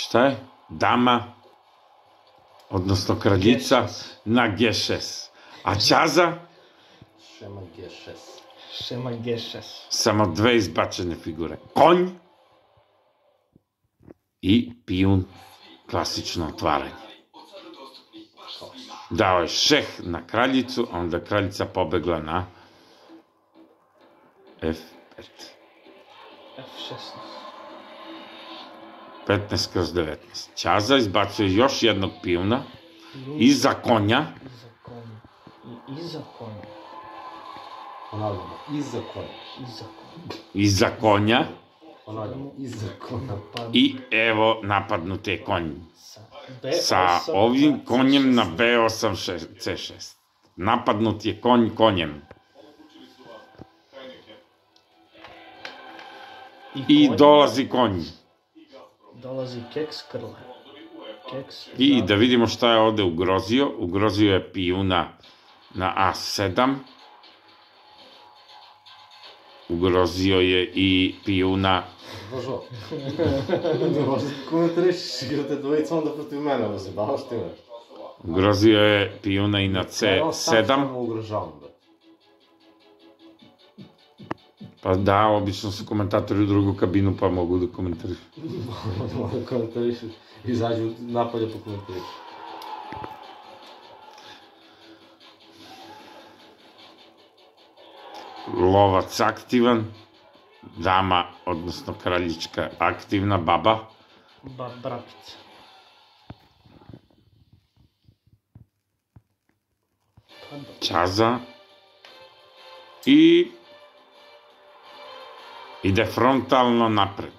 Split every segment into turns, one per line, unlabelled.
Šta je? Dama, odnosno kraljica na G6. A Čaza?
Šema G6.
Šema G6.
Samo dve izbačene figure. Konj i pijun, klasično otvaranje. Dao je šeh na kraljicu, a onda kraljica pobegla na F5.
F16.
15/19. Čaza izbacuje još jednog pijuna iza konja.
Iza konja. I iza konja.
Ponavljamo, iza konja.
Iza konja.
Iza konja.
Ponavljamo, iza konja.
I evo napadnut je konj. Sa
B8,
ovim konjem na B8 C6. Napadnut je konj konjem. I dolazi konj.
Dolazi keks krle. Keks.
I da vidimo šta je ovde ugrozio. Ugrozio je pijuna na A7. Ugrozio je i pijuna...
Božo. Ne možeš da komentariš, igrate dvojica onda protiv mene, ovo se baš ti me.
Ugrozio je pijuna i na C7.
Samo ugrožavam, bre.
Pa da, obično su komentatori u drugu kabinu pa mogu da komentarišu.
Mogu da komentarišu. Izađu napolje po komentarišu.
Lovac aktivan. Dama, odnosno kraljička aktivna, baba.
Brakica.
Čaza. I... ide frontalno napred.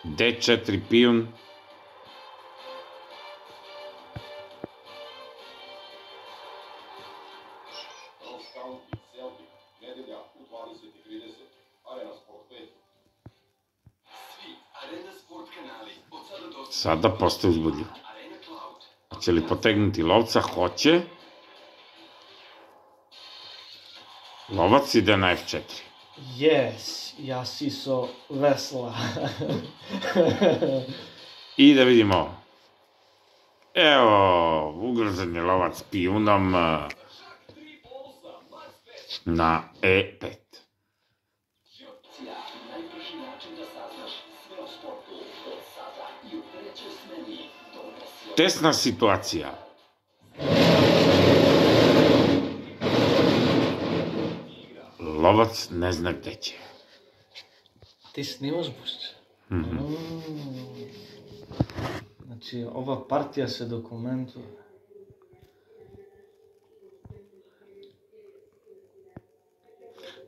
D4 pijun. Sada postaje uzbudljivo. Hoće li potegnuti lovca? Hoće. Lovac ide na F4.
Yes, ja siso vesla.
I da vidimo. Evo, ugrozan je lovac pijunom na E5. Tesna situacija. Lovac ne zna gde će.
Ti snimaš, Bošče? Znači, ova partija se dokumentuje.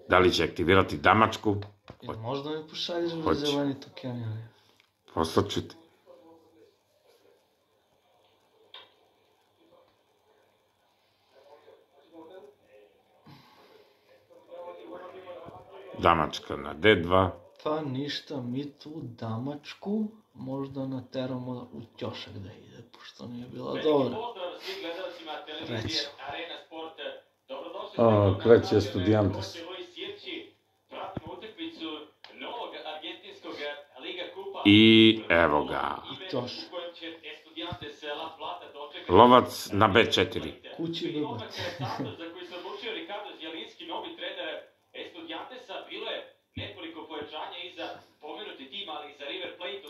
Da li će aktivirati damačku?
Ili možda mi pošalješ
Hoće.
zeleni token, ali...
Poslaću ti. Damačka na D2.
Pa ništa, mi tu damačku možda nateramo u ćošak da ide, pošto nije bila dobra. Reći.
Kreće Estudiantes. I evo ga.
I ćošak.
Lovac na B4.
Kući bebac.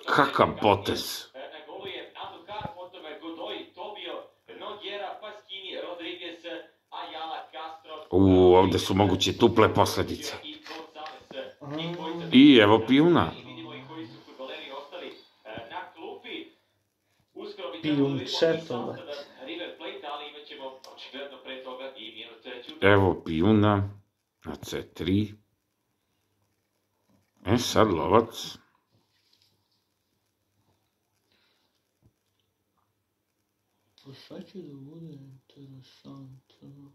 Kakav potez. Ovde su moguće tuple posledice. I evo pijuna.
Pijun četovac.
Evo pijuna na C3. Sad lovac.
Pa sad će da bude interesantno.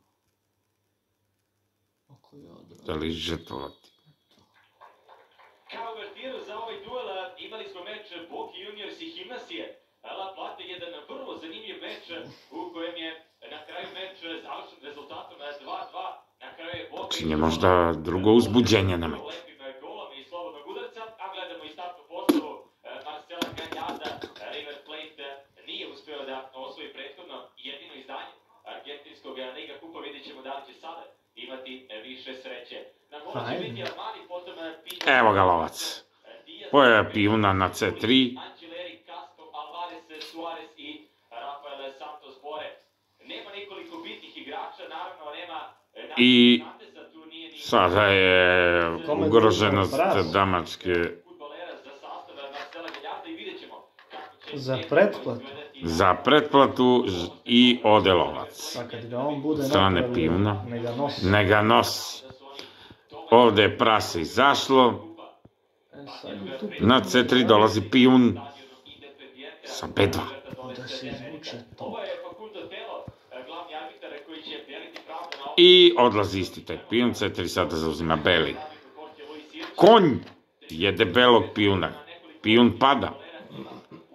Ako ja odradim.
Da li žetovati?
Kao uvertiru za ovaj duel imali smo meč Boki Juniors i Gimnasije. La Plata je jedan vrlo zanimljiv meč u kojem je na kraju meč završen rezultatom 2:2. Na kraju je Boki...
Činje možda drugo uzbuđenje na meč.
Lepim golom i slobodnog udarca, a gledamo više sreće. Na golu će biti Armani, potom
Evo ga lovac. Pojava pijuna na C3.
Angeleri, Castro, Alvarez, Suarez i Rafael Santos Bore. Nema nekoliko bitnih igrača, naravno nema
I
Fernandeza, tu nije ni
sada je ugroženost Damačke
fudbalera za sastav Marcela Gallarda i vidjet ćemo kako će
Za pretplatu.
za pretplatu i ode lovac.
Pa kad ga on bude
Strane
napravio,
pijuna.
ne ga nosi.
Ne ga nosi. Ovde je prase izašlo.
Sad je tu
Na C3 dolazi pijun sa B2.
da se izvuče to.
Ovo je Facundo Telo, glavni arbitar koji će deliti pravdu na
I odlazi isti taj pijun. C3 sada zauzima beli. Konj je debelog pijuna. Pijun pada.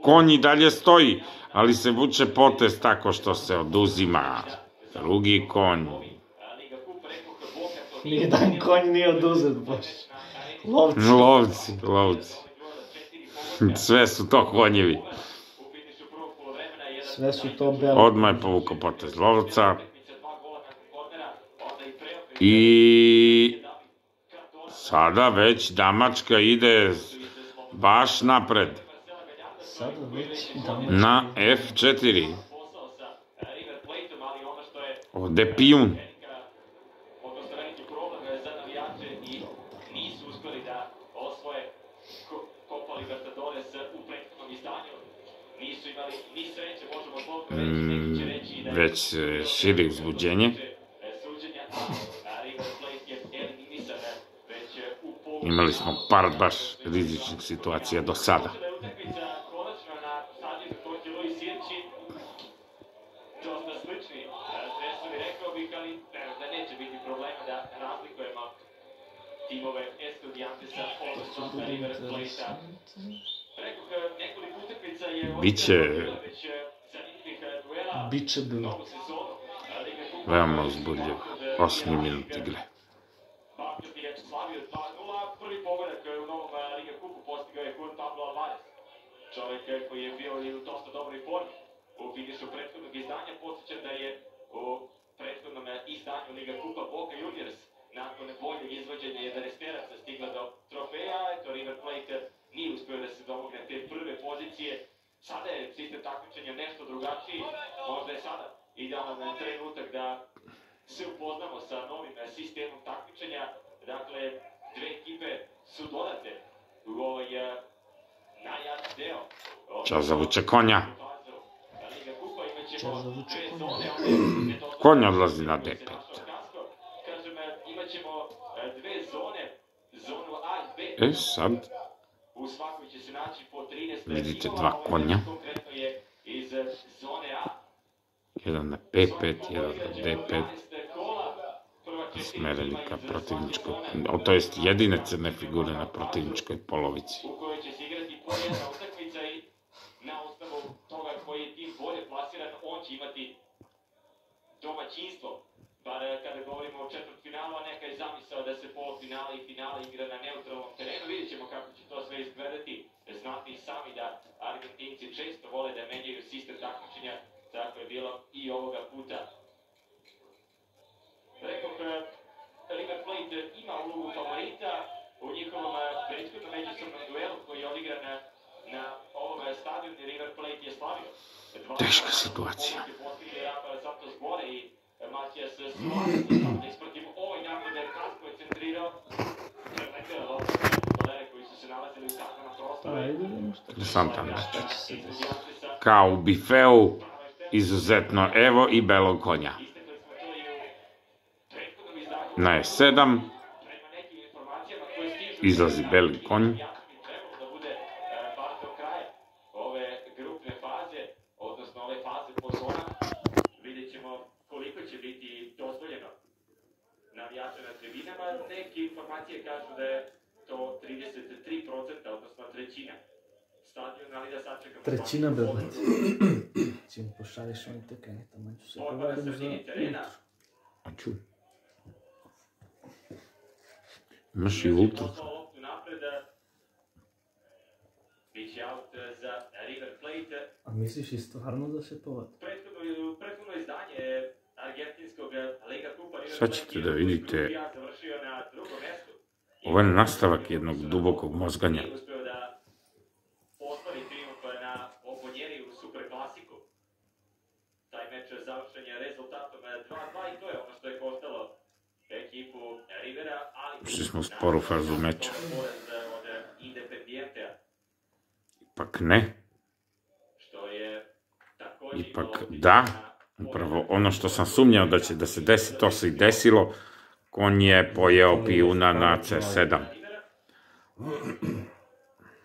Konj i dalje stoji, ali se vuče potez tako što se oduzima drugi konj.
Nijedan konj nije oduzet baš. Lovci.
Lovci. Sve su to konjevi.
Sve su to belo.
Odmah je povukao potez lovca. I sada već Damačka ide baš napred.
Sada već Damačka.
Na F4. Ovde je pijun.
odnosno veliki problem za navijače i nisu uspeli da osvoje Copa Libertadores u prethodnom izdanju. Nisu imali ni sreće, možemo slobodno reći, neki će reći da
Već širi uzbuđenje.
suđenja, a River Plate je eliminisan već u polu.
Imali smo par baš rizičnih situacija do sada.
Da je utakmica konačno na stadionu Jorge Luis Sirči, dosta slični stresovi, rekao bih, ali da neće biti problema da razlikujemo timove Estudiantesa, odnosno River Plate-a. Rekoh, nekoliko utakmica je
Biće
već zanimljivih duela,
Biće bilo.
novu sezonu. Liga Kupa
veoma uzbudljiv 8. minut igre.
Bakljot je slavio 2-0, prvi pogodak u novom Liga Kupu postigao je Juan Pablo Alvarez. Čovjek koji je bio i u dosta dobroj formi. U finišu prethodnog izdanja podsjećam da je u prethodnom izdanju Liga Kupa Boca Juniors nakon boljeg izvođenja 11-teraca stigla do trofeja. Eto, River Plate nije uspio da se domogne te prve pozicije. Sada je sistem takmičenja nešto drugačiji. Možda je sada idealan trenutak da se upoznamo sa novim sistemom takmičenja. Dakle, dve ekipe su dodate u ovaj najjači deo.
Čas zavuče konja.
Liga Kupa imaćemo
Čas zavuče
dve
konja.
zone.
Konj odlazi na D5.
Kažem, imaćemo dve zone, zonu A i B.
Sad
U svakoj će se naći po 13
vidite
timova,
dva
ovaj
konja.
konkretno je iz zone A.
Jedan na P5, jedan na D5. Smereni ka protivničkoj, to jest jedine crne figure na protivničkoj polovici.
U kojoj će se igrati po jedna utakmica i na osnovu toga koji je tim bolje plasiran, on će imati domaćinstvo. Bar kada govorimo o četvrtfinalu, a neka je zamisao da se polufinale i finale igra na neutralnom terenu. Vidjet ćemo kako će to sve izgledati. Znate i sami da Argentinci često vole da menjaju sistem takmičenja, tako je bilo i ovoga puta. Rekoh, River Plate ima ulogu favorita u njihovom prethodnom međusobnom duelu koji je odigran na ovom stadionu gdje River Plate je slavio.
Teška situacija.
Postigli Rafael Santos Bore i Matijas Suarez isprotiv ovoj napade. Kasko je centrirao. Nekada lopta futbolere koji su se nalazili u takvama prostoru.
Ajde, nešto.
Interesantan meč. Kao u bifeu, izuzetno evo i belog konja. Na E7 izlazi beli konj.
Da bude bar do kraja ove grupne faze, odnosno ove faze po zonama. Vidjet ćemo koliko će biti dozvoljeno navijača na tribinama. Neke informacije kažu da je to 33%, odnosno trećina stadiona, ali da sačekamo.
Trećina bebati. Čim pošalješ oni tekanje, tamo ću se
Borba na
povedem za
sredini terena.
jutro.
A ču. Imaš i ultra.
Loptu napred. Biće out za River Plate.
A misliš i stvarno da se povadi?
Prethodno izdanje argentinskog Liga Kupa River
Sad ćete da vidite Ovo je nastavak jednog dubokog mozganja.
Nije uspeo da ostvari trijumf na Bombonjeri u Superklasiku. Taj meč završen je rezultatom 2:2 i to je ono što je koštalo ekipu Rivera, ali
Ušli smo u sporu fazu meča.
od Independientea,
Ipak ne.
što je također
Ipak
imalo
da. Upravo ono što sam sumnjao da će da se desi, to se i desilo. Konj je pojeo pijuna na C7.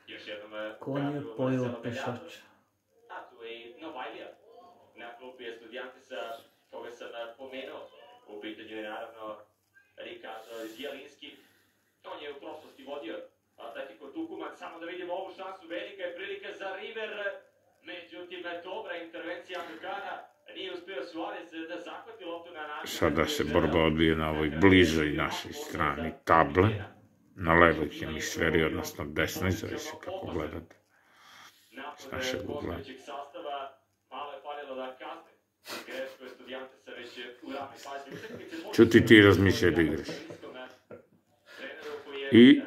Još jednom
Konj je pojeo pešača.
A tu je i Novajlija na klupi Estudiantesa, koga sam pomenuo. U pitanju je naravno Ricardo Zjelinski. On je u prošlosti vodio Atletico Tucuman. Samo da vidimo ovu šansu, velika je prilika za River. Međutim, dobra intervencija Amerikana. Nije uspio Suarez da zahvati loptu na način.
Sada se borba odbije na ovoj bližoj našoj strani table. Na levoj hemisferi, odnosno desnoj, zavisi kako gledate. S našeg ugla.
Malo je falilo da kazne. Greško je Studijantesa već u ranoj fazi utakmice.
Čuti ti razmišljaj da igraš. I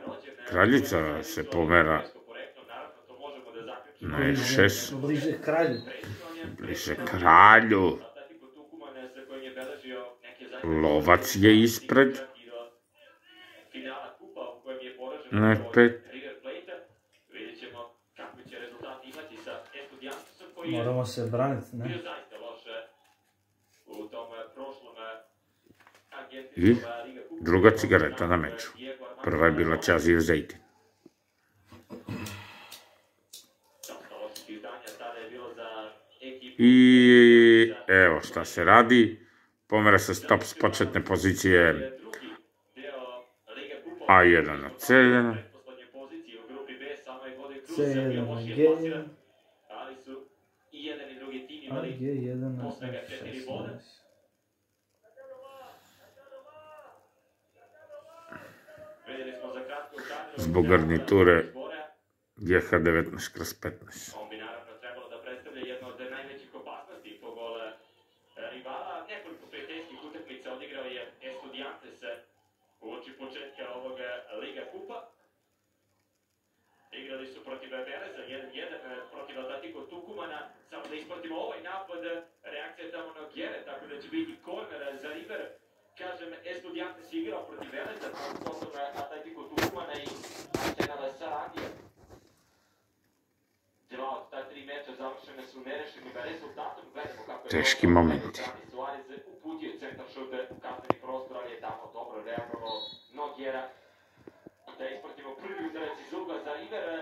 kraljica se pomera na F6.
Bliže kralju.
Bliže kralju. Lovac je ispred. Na F5.
Moramo se braniti, ne?
I druga cigareta na meču. Prva je bila Čazijev Zejtin. I evo šta se radi. Pomera se stop s početne pozicije A1 na C1.
C1 na G1. A G1 na F16.
Zbog garniture GH19/15.
On bi naravno trebalo da predstavlja jedno od najvećih opasnosti po gol rivala. Nekoliko prijateljskih utakmica odigrao je Estudiantes uoči početka ovog Liga Kupa. Igrali su protiv Veleza 1-1, protiv Atletico Tucumana. Samo da ispratimo ovaj napad, reakcija je tamo na Gjere, tako da će biti korner za River. Kažem, Estudiantes je igrao protiv Veleza, potom Atletico Tucumana i Arsenal Sarandija. Dva od ta tri meča završene su nerešenim rezultatom. Gledamo kako je
Teški momenti.
Suarez uputio centar šut u kazneni prostor, ali je tamo dobro reagovao Noguera. Da ispratimo prvi udarac iz ugla za River.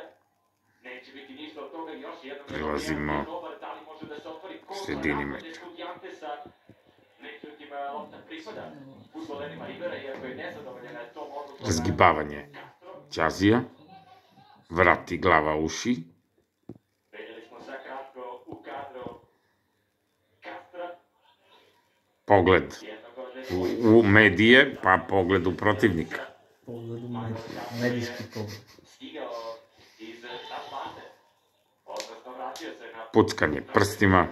Neće biti ništa od toga, još jednom
Prilazimo
da li može da se otvori
sredini meča.
Estudiantesa. Međutim, lopta pripada fudbalerima Rivera, iako je nezadovoljena tom odlukom.
Razgibavanje Čazija. Vrati glava uši.
Vidjeli smo za kratko u kadru Castra.
Pogled u medije, pa pogled u protivnika.
Pogled u medijski pogled.
Stigao iz Atlante. Odnosno vratio se na
Puckanje prstima.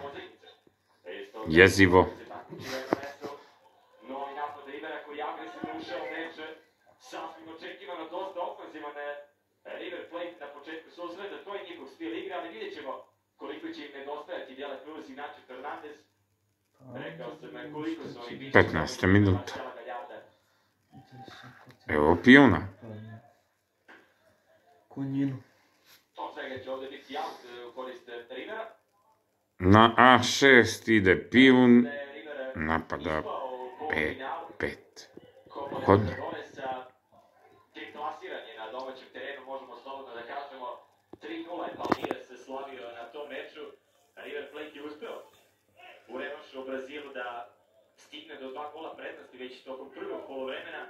Jezivo.
novi napad Rivera koji je agresivno ušao u meč. Sasvim očekivano, dosta ofenzivan River Plate na početku susreta. To je njihov stil igre, ali vidjet ćemo koliko će im nedostajati Dela Cruz i Nacho Fernandez. Rekao sam koliko su oni bići.
15. minuta. Evo pijuna.
Konjinu.
Od svega će ovdje biti out u korist Rivera.
Na A6 ide pijun. Napada B5. Konj.
Klasiranje na domaćem terenu, možemo slobodno da kažemo 3:0 je Palmeiras se slavio na tom meču. River Plate je uspeo u revanšu u Brazilu da stigne do 2 gola prednosti već tokom prvog polovremena,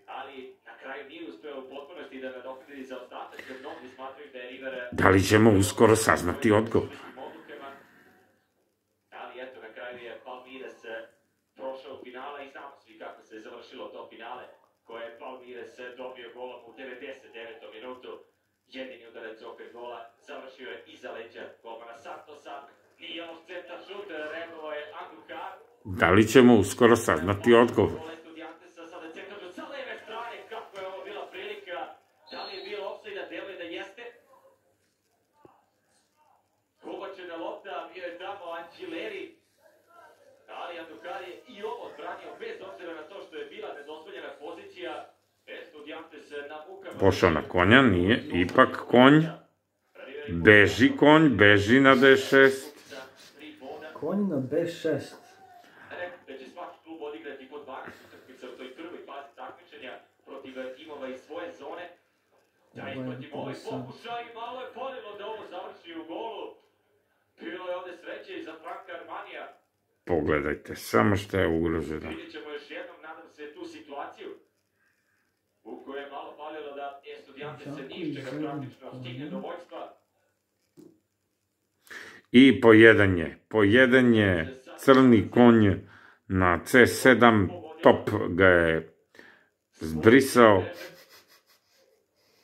ali na kraju nije uspeo u potpunosti da nadoknadi zaostatak, jer mnogi smatraju da je River...
Da li ćemo uskoro saznati odgovor?
Ali eto, na kraju je Palmeiras prošao u finale i znamo svi kako se završilo to finale, koje je Palmeiras dobio golom u 99. minutu. Jedini udarac opet gola završio je iza leđa golmana Santosa. Nije ovo centar šut, reagovao je Andujar.
Da li ćemo uskoro saznati odgovor?
Sada centar šut sa leve strane, kako je ovo bila prilika. Anđileri. Ali Andukar je i ovo odbranio bez obzira na to što je bila nedozvoljena pozicija. Estudiantes na mukama.
Pošao na konja, nije, ipak konj. Beži konj, beži na D6.
Konj na B6.
Rekao da će svaki klub odigrati po 12 utakmica u toj prvoj fazi takmičenja protiv timova iz svoje zone. Da ihvatimo ovaj pokušaj i malo je falilo da ovo završi u golu. Bilo je ovde sreće i za Franka Armanija.
Pogledajte, samo što je ugroženo.
Vidjet ćemo još jednom, nadam se, tu situaciju u kojoj je malo falilo da Estudiantes se ni iz čega praktično stigne do vojstva.
I po jedan je crni konj na C7, top ga je zbrisao.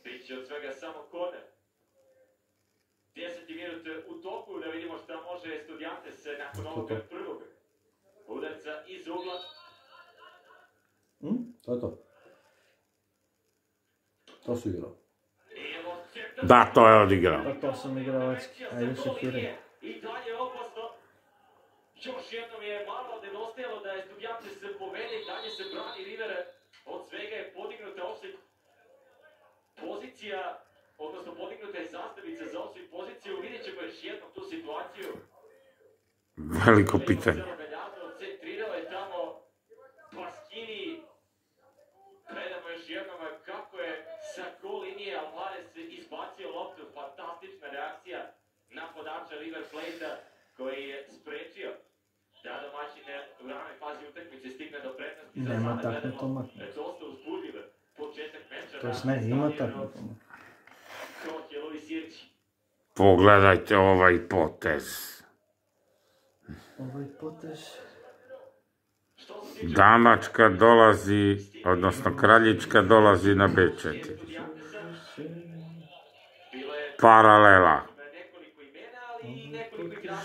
Biće od svega samo korner. 10. minut u toku, da vidimo šta može Estudiantes nakon ovog prvog udarca iz ugla.
To je to. To su igrao.
Da, to je odigrao.
Pa to sam igravački. Ajde šefiraj.
I dalje opasno. Još jednom je malo nedostajalo da Estudiantes se povede i dalje se brani Rivera. Od svega je podignuta offside pozicija, odnosno podignuta je zastavica za offside poziciju. Vidjet ćemo još jednom tu situaciju.
Veliko pitanje.
Centrirao je tamo Paskini. Gledamo još jednom kako je sa gol linije Alvarez izbacio loptu. Fantastična reakcija napadača River Plate-a koji je sprečio da domaćine u ranoj fazi utakmice stigne do prednosti.
Nema takve to makne.
Dosta uzbudljiv početak meča.
To jest ne, ima takve to makne.
Kroz Luis Sirči.
Pogledajte ovaj potez.
Ovaj potez.
Damačka dolazi, odnosno kraljička dolazi na B4. Paralela.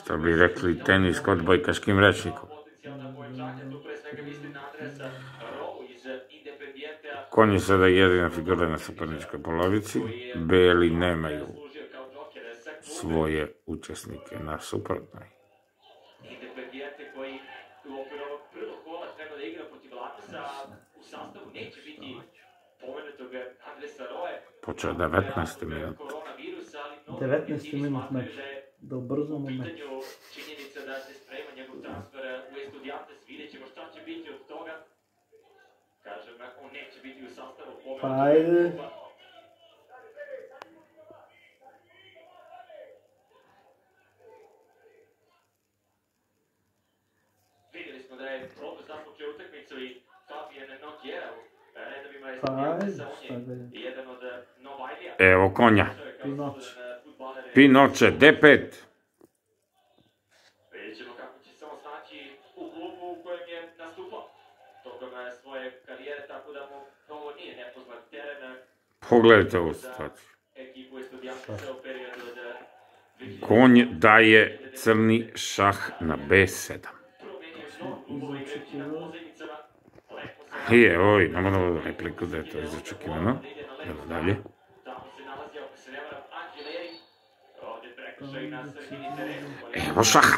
Što bi rekli tenis kod odbojkaškim rečnikom. Konj je sada jedina figura na suparničkoj polovici. Beli nemaju svoje učesnike na suprotnoj.
Independijente koji u okviru ovog prvog kola treba da igra protiv Lakosa, u sastavu neće biti pomenutog Andresa Roje.
Počeo 19. minut.
19. minut meč. Da ubrzamo meč.
Činjenica da se sprema njegov transfer u Estudiantes, vidjet ćemo šta će biti od toga. Kažem, on neće biti u sastavu pomenutog.
Pa ajde.
Vidjeli smo da je Prodo započeo utakmicu i Fabian Noguera u redovima
Pa ajde,
Estudiantesa.
šta
On
da
je
je.
jedan od Novajlija.
Evo konja.
Pinoče.
Pinoče, D5.
Vidjet ćemo kako će se on snaći u klubu u kojem je nastupao tokom svoje karijere, tako da mu ovo nije nepoznat teren.
Pogledajte ovu situaciju.
Ekipu Estudiantesa u periodu od 2000.
Konj daje crni šah na B7.
Promenio mnogo klubova igrajući na pozivnicama. Lepo se
I evo, imamo novu repliku da je to izočekivano. Evo dalje.
tamo se nalazi, ako se ne varam, Anđileri. Ovdje prekršaj na sredini terenu.
Evo šaha.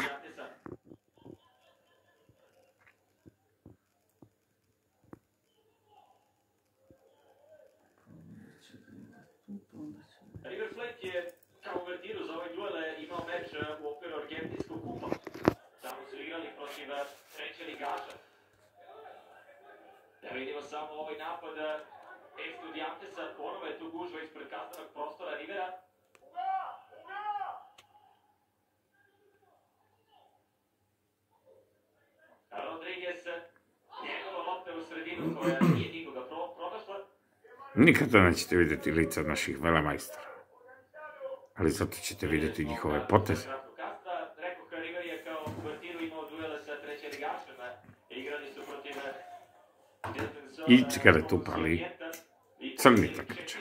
River Plate je kao uvertiru za ovaj duel imao meč u okviru Argentinskog kupa. Tamo su igrali protiv treće ligaša. Da vidimo samo ovaj napad Estudiantesa, ponovo je tu gužva ispred kaznenog prostora Rivera. Rodriguez, njegova lopta u sredinu koja nije nikoga pronašla.
Nikada nećete vidjeti lica naših velemajstora. Ali zato ćete vidjeti njihove poteze.
Rekao River je kao uvertiru imao duele sa treće ligašem. Igrali su protiv
I cigaretu pali crni takmičar.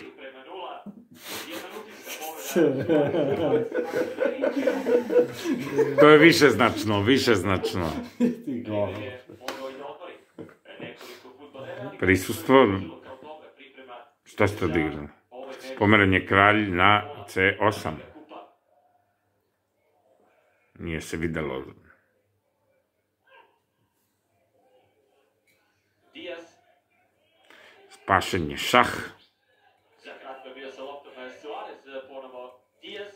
To je višeznačno, višeznačno.
Ti gol.
Prisustvo, šta ste odigrali? Pomeren je kralj na C8. Nije se videlo Pašenje šah.
Za kratko je bio sa loptom Suarez, ponovo Diaz.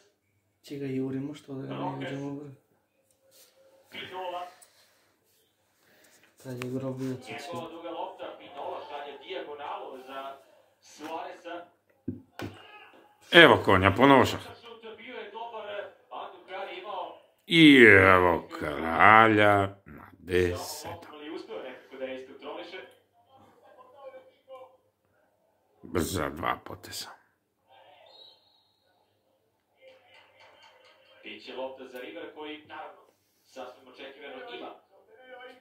Če ga jurimo, što da ga ne igramo.
Pinola.
Kad je grobio
Njegova duga lopta, Pinola šalje dijagonalu za Suareza.
Evo konja, ponovo šah.
Šut bio je dobar, Andujar je imao
I evo kralja na D7.
ali uspeo nekako da je iskontroliše.
Za 2 poteza.
Biće lopta za River koji, naravno, sasvim očekivano ima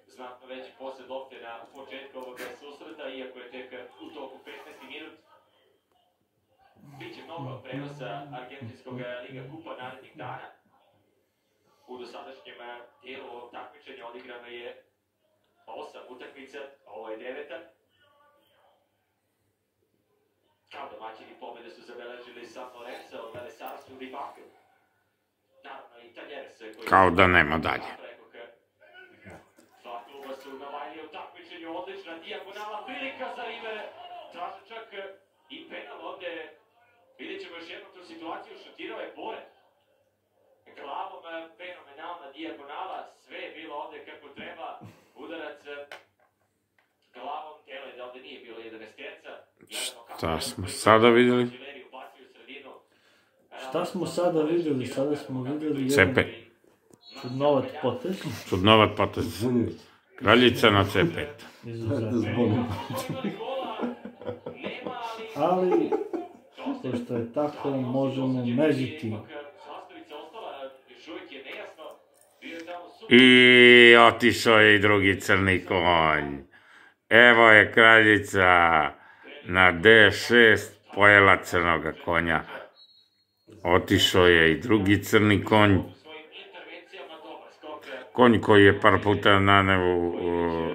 znatno veći posjed lopte na početku ovog susreta, iako je tek u toku 15. minut. Biće mnogo prenosa Argentinskog Liga Kupa narednih dana. U dosadašnjem dijelu ovog takmičenja odigrano je 8 utakmica, ovo je 9. Kao domaćini pobjede su zabeležili San Lorenzo, Velesarsu i Bakel. Naravno, Italijanes koji...
Kao da nema dalje.
Dva kluba su navajili u takmičenju, odlična dijagonala, prilika za River. Traže čak i penal ovdje. Vidjet ćemo još jednu tu situaciju, šutirao je Bore. Glavom fenomenalna dijagonala, sve je bilo ovdje kako treba. Udarac glavom, telo je da ovdje nije bilo 11-terca.
Šta smo sada vidjeli?
Šta smo sada vidjeli? Sada smo vidjeli
C5.
čudnovat potez.
Čudnovat potez. Kraljica na C5.
Izuzetno. Ali, pošto je tako, možemo mežiti.
I otišao je i drugi crni konj. Evo je kraljica na D6 pojela crnoga konja. Otišao je i drugi crni konj. Konj koji je par puta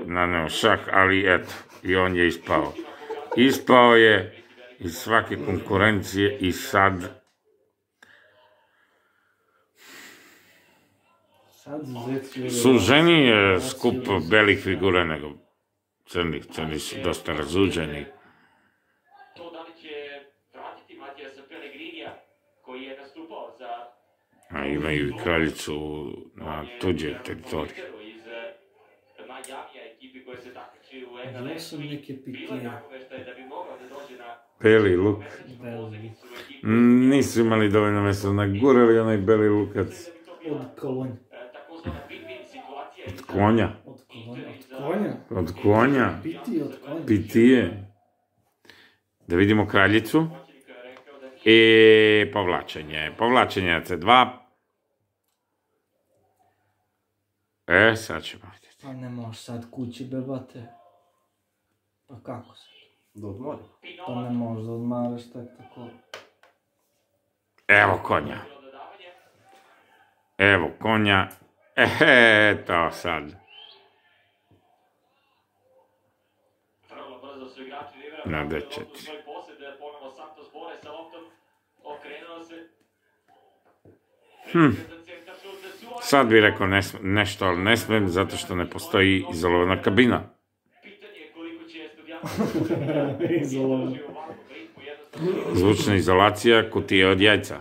naneo šah, ali eto, i on je ispao. Ispao je iz svake konkurencije i sad... Suženiji je skup belih figura nego crnih. Crni su dosta razuđeni.
To da li će vratiti Matijasa Pellegrinija koji je nastupao za...
A imaju i kraljicu na tuđe teritorije.
Iz Majamija ekipi koje se takmiči u
Gdje su neke pitije?
Beli luk.
Beli.
Nisu imali dovoljno mjesta, nagurali onaj beli lukac.
Od kolonja.
Od konja.
Od kolonja. Od konja.
Od konja.
Pitije od konja.
Pitije. Da vidimo kraljicu. I povlačenje. Povlačenje na C2. Sad ćemo vidjeti.
Pa ne možeš sad kući bebate. Pa kako se?
Da odmori.
Pa ne možeš da odmaraš tako.
Evo konja. Evo konja. To sad. Na D4. Sad bih rekao nešto, ali ne smijem, zato što ne postoji izolovana kabina. Zvučna izolacija kutije od jajca.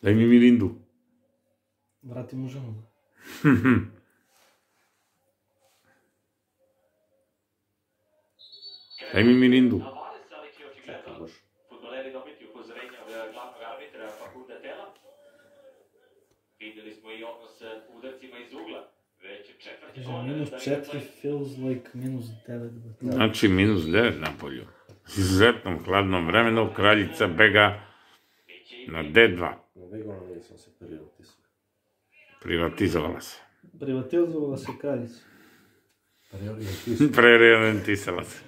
Daj mi mirindu.
Vrati mu ženu.
Daj mi mirindu.
Fudbaleri dobiti upozorenja od glavnog arbitra Facundo Tela. Vidjeli smo i odnos u udarcima iz ugla. Već četvrti gol.
-4 feels like -9.
Znači -9 na polju. S izuzetnom hladnom vremenu kraljica bega na D2.
Na Vigonu nisam se privatizovala.
Privatizovala se.
Privatizovala se kraljica.
Preorijentisala se.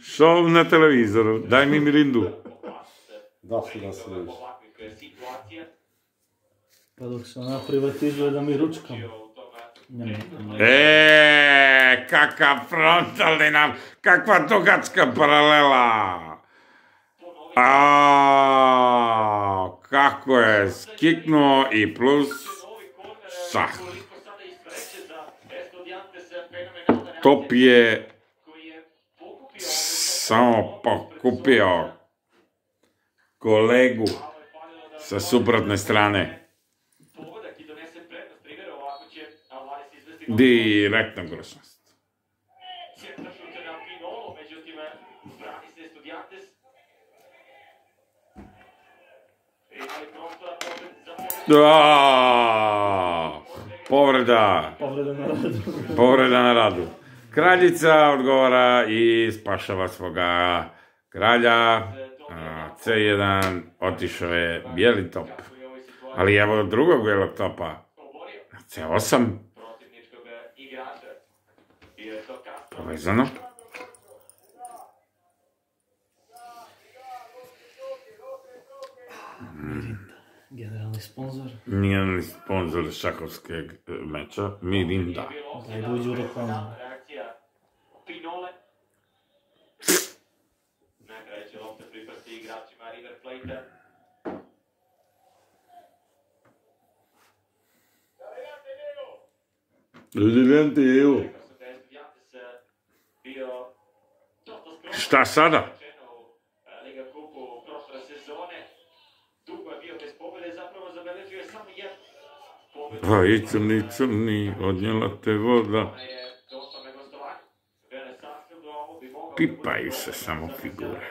Šov na televizoru. Daj mi mirindu.
Da se vidiš.
Pa dok se ona privatizuje da mi ručkam.
Kakav frontalni nam, kakva dugačka paralela. kako je skiknuo i plus šah. Top je samo pokupio kolegu sa suprotne strane. Direktna grošnost. Povreda. Povreda na radu. Kraljica odgovara i spašava svoga kralja. C1 otišao je bijeli top. Ali evo drugog bijelog topa. C8. Povezano.
Generalni sponzor.
Generalni sponzor šahovskog meča, Mirinda.
Daj da uđu u reklamu.
Evidente, evo. Šta sada? Pa i crni, crni, odnijela te voda. Pipaju se samo figure.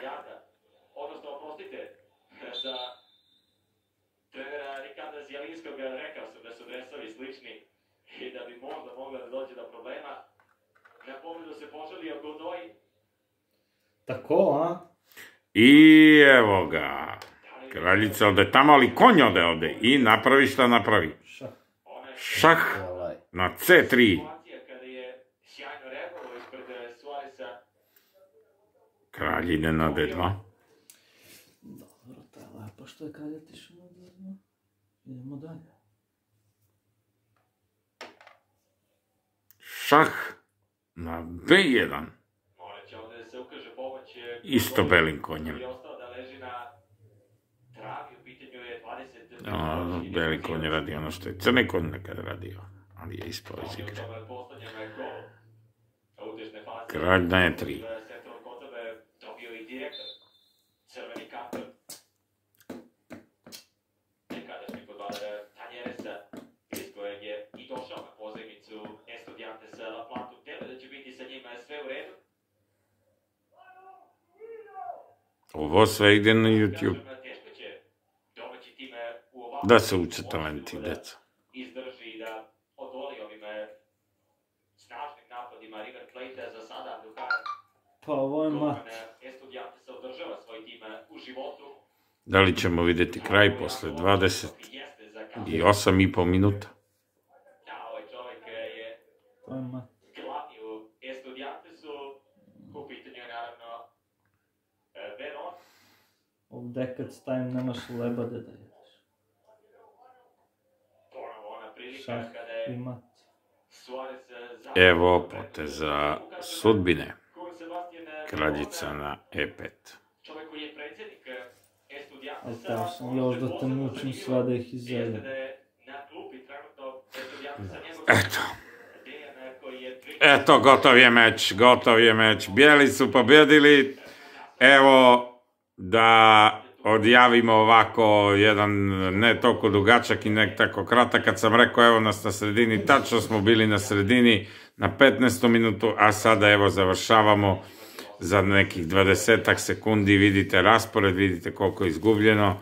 Tako, a?
I evo ga. Kraljica ode tamo, ali konj ode. I napravi šta napravi. Šah na C3. Kralj ide na D2.
Dobro, to je lepo što je kralj otišao na D2. Idemo dalje.
Šah na B1. Isto belim konjem. Beli konj je radio ono što je crni konj nekad radio, ali je ispao iz igre. Kralj na E3. Ovo sve ide na YouTube. Da se uče talenti, deca.
Pa ovo je mat.
Da li ćemo vidjeti kraj posle 28,5 minuta?
To je mat. Ovdje kad stavim nemaš lebade da jedeš. Šah i mat.
Evo poteza sudbine. Kraljica na E5.
Ali tamo sam još da te mučim sva da ih izvedem.
Eto, gotov je meč. Bijeli su pobjedili. Evo, da odjavimo ovako jedan ne toliko dugačak i ne tako kratak. Kad sam rekao evo nas na sredini, tačno smo bili na sredini na 15. minutu, a sada evo završavamo za nekih 20 sekundi. Vidite raspored, vidite koliko je izgubljeno,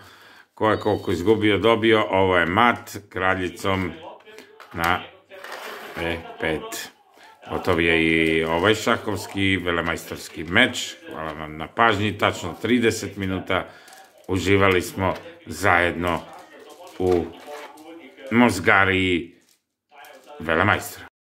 ko je koliko izgubio, dobio. Ovo je mat kraljicom na E5. Gotov je i ovaj šahovski velemajstorski meč. Hvala vam na pažnji, tačno 30 minuta uživali smo zajedno u mozgariji velemajstora.